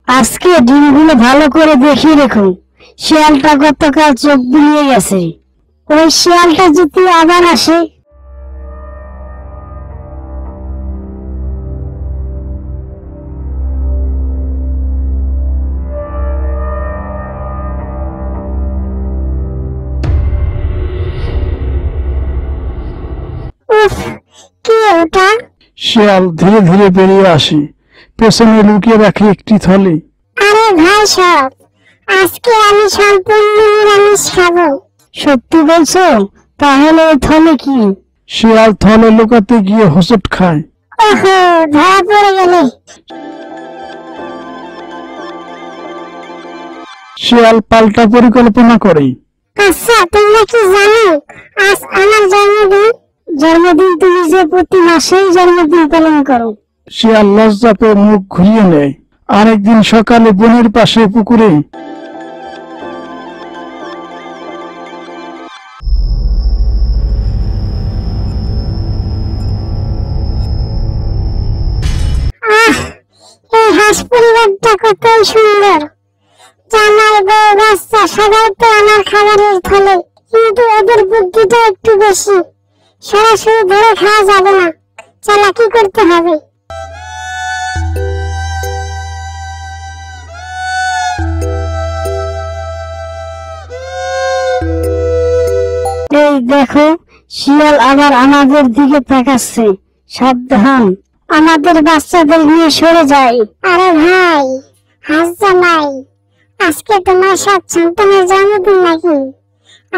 আজকে ডিমগুলো ভালো করে দেখিয়ে রেখো। শিয়ালটা গতকাল চোখ বুলিয়ে গেছে। ওই শিয়ালটা যদি আবার আসে। উফ, কে ওটা? শিয়াল ধীরে ধীরে বেরিয়ে আসে, পেছনে লুকিয়ে রাখে একটি থলে। আরে ভাই সব, আজকে আমি সম্পূর্ণ নিরামিষ খাবো। সত্যি বলছো? তাহলে ওই থলে কি? শিয়াল থলে লুকাতে গিয়ে হোঁচট খায়। ওহো, ধরা পড়ে গেলে। শিয়াল পাল্টা পরিকল্পনা করে। আচ্ছা, তোমরা কি জানো আজ আমার জন্মদিন? জন্মদিন তুমি যে প্রতি মাসেই জন্মদিন পালন করো। শিয়াল লজ্জা পেয়ে মুখ ঘুরিয়ে নেয়। আরেকদিন সকালে বনের পাশে পুকুরে আহ, এই হাঁস পরিবারটা কতই সুন্দর। জামাই, বউ, বাচ্চা সবাই তো আমার খাবারের থলে, কিন্তু ওদের বুদ্ধিটা একটু বেশি। সরাসরি ধরে খাওয়া যাবে না, চালাকি করতে হবে। এই দেখো, শিয়াল আবার আমাদের দিকে তাকাচ্ছে। সাবধান, আমাদের বাচ্চাদের নিয়ে সরে যায়। আরে ভাই, হাঁস জামাই, আজকে তোমার সাত সন্তানের জন্মদিন নাকি?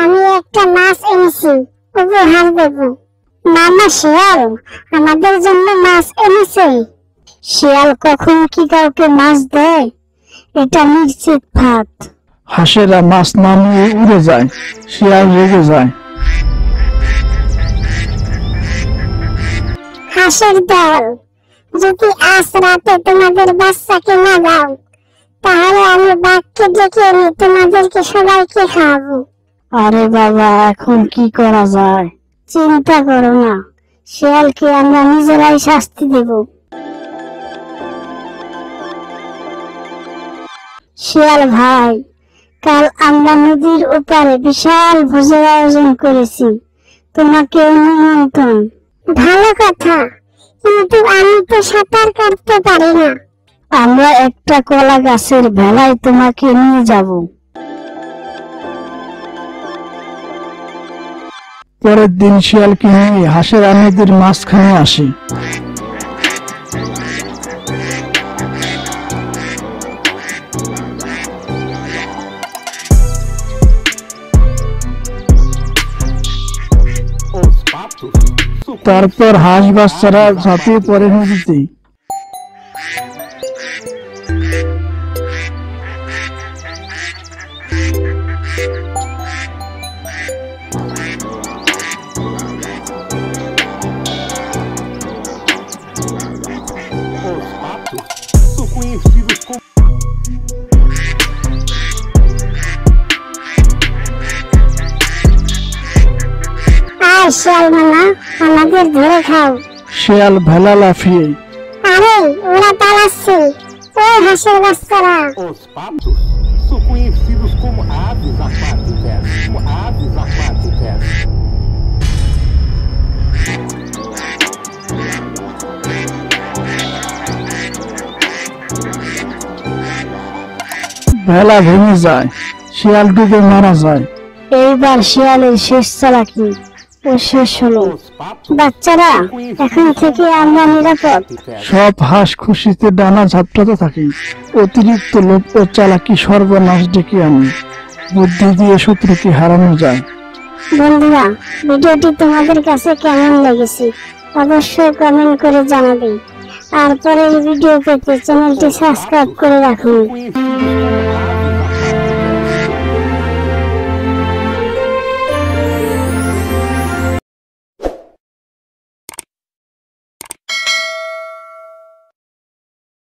আমি একটা মাছ এনেছি, উপহার দেব। মামা শিয়াল আমাদের জন্য মাছ এনেছে। শিয়াল কখনো কি কাউকে মাছ দেয়? এটা নিশ্চিত ফাঁদ। হাঁসেরা মাছ নামিয়ে উড়ে যায়। শিয়াল রেগে যায়। হাঁসের দল, যদি আজ রাতে তোমাদের বাচ্চাকে না দাও, তাহলে আমি বাঘকে ডেকে এনে তোমাদেরকে সবাইকে খাওয়াবো। আরে বাবা, এখন কি করা যায়? চিন্তা করো না, শিয়ালকে আমরা নিজেরাই শাস্তি দেব। শিয়াল ভাই, কাল আমরা নদীর ওপারে বিশাল ভোজের আয়োজন করেছি, তোমাকে নিমন্ত্রণ। ভালো কথা, কিন্তু আমি তো সাঁতার কাটতে পারি না। আমরা একটা কলা গাছের ভেলায় তোমাকে নিয়ে যাব। পরের দিন শিয়ালকে নিয়ে হাঁসেরা নদীর মাঝখানে আসে। তারপর হাঁস বাচ্চারা ঝাঁপিয়ে পড়ে নদীতে। আয় শিয়াল মামা, আমাদের ধরে খাও। শিয়াল ভেলা লাফিয়ে। আরে, ওরা পালাচ্ছে। ও হাঁসের বাচ্চারা, Os patos são conhecidos como aves aquáticas. Como aves aquáticas. ভেলা ভেঙে যায়। শিয়াল ডুবে মারা যায়। এইবার শিয়ালের শেষ চালাকি ও শেষ হলো। Os patos বাচ্চারা, এখন থেকে আমরা নিরাপদ। সব হাঁস খুশিতে ডানা ঝাপটাতে থাকে। অতিরিক্ত লোভ ও চালাকি সর্বনাশ ডেকে আনে। বুদ্ধি দিয়ে শত্রুকে হারানো যায়। বন্ধুরা, ভিডিওটি তোমাদের কাছে কেমন লেগেছে অবশ্যই কমেন্ট করে জানাবে। আর পরের ভিডিও পেতে চ্যানেলটি সাবস্ক্রাইব করে রাখুন। conhecidos como